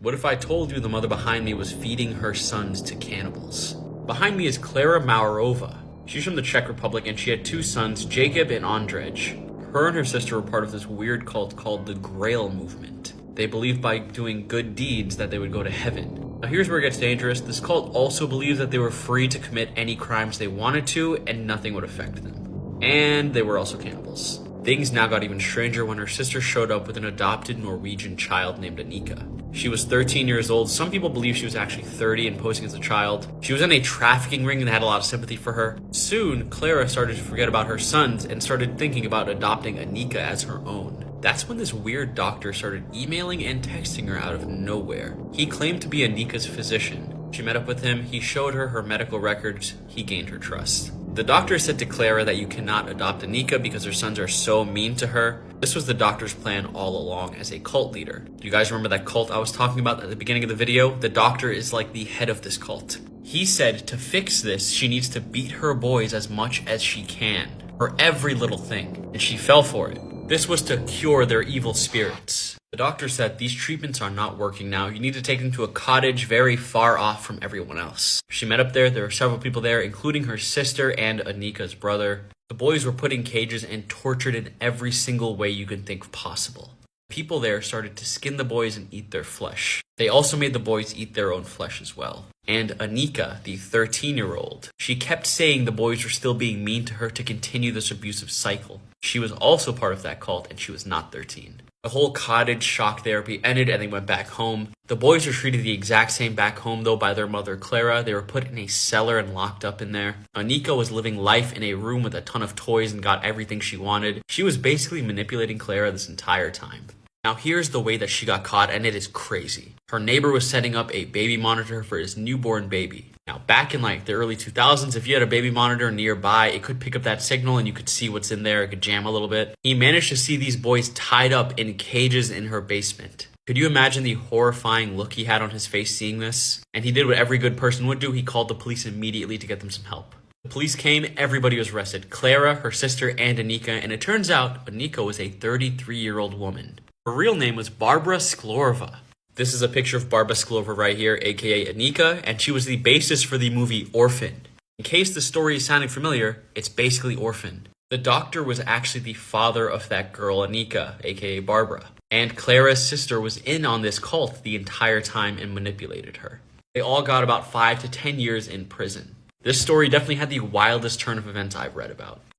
What if I told you the mother behind me was feeding her sons to cannibals? Behind me is Klara Maurova. She's from the Czech Republic and she had two sons, Jacob and Andrej. Her and her sister were part of this weird cult called the Grail movement. They believed by doing good deeds that they would go to heaven. Now here's where it gets dangerous. This cult also believed that they were free to commit any crimes they wanted to and nothing would affect them. And they were also cannibals. Things now got even stranger when her sister showed up with an adopted Norwegian child named Anika. She was 13 years old. Some people believe she was actually 30 and posing as a child. She was in a trafficking ring and had a lot of sympathy for her. Soon, Klara started to forget about her sons and started thinking about adopting Anika as her own. That's when this weird doctor started emailing and texting her out of nowhere. He claimed to be Anika's physician. She met up with him, he showed her her medical records, he gained her trust. The doctor said to Klara that you cannot adopt Anika because her sons are so mean to her. This was the doctor's plan all along as a cult leader. Do you guys remember that cult I was talking about at the beginning of the video? The doctor is like the head of this cult. He said to fix this, she needs to beat her boys as much as she can, for every little thing, and she fell for it. This was to cure their evil spirits. The doctor said these treatments are not working now. You need to take them to a cottage very far off from everyone else. She met up there. There were several people there, including her sister and Anika's brother. The boys were put in cages and tortured in every single way you can think possible. People there started to skin the boys and eat their flesh. They also made the boys eat their own flesh as well. And Anika, the 13-year-old, she kept saying the boys were still being mean to her to continue this abusive cycle. She was also part of that cult and she was not 13. The whole cottage shock therapy ended and they went back home. The boys were treated the exact same back home though by their mother Klara. They were put in a cellar and locked up in there. Anika was living life in a room with a ton of toys and got everything she wanted. She was basically manipulating Klara this entire time. Now here's the way that she got caught and it is crazy. Her neighbor was setting up a baby monitor for his newborn baby. Now back in like the early 2000s, if you had a baby monitor nearby, it could pick up that signal and you could see what's in there. It could jam a little bit. He managed to see these boys tied up in cages in her basement. Could you imagine the horrifying look he had on his face seeing this? And he did what every good person would do. He called the police immediately to get them some help. The police came, everybody was arrested. Klara, her sister, and Anika. And it turns out Anika was a 33-year-old woman. Her real name was Barbara Sklorova. This is a picture of Barbara Sklorova right here, aka Anika, and she was the basis for the movie Orphan. In case the story is sounding familiar, it's basically Orphan. The doctor was actually the father of that girl Anika, aka Barbara. And Klara's sister was in on this cult the entire time and manipulated her. They all got about 5 to 10 years in prison. This story definitely had the wildest turn of events I've read about.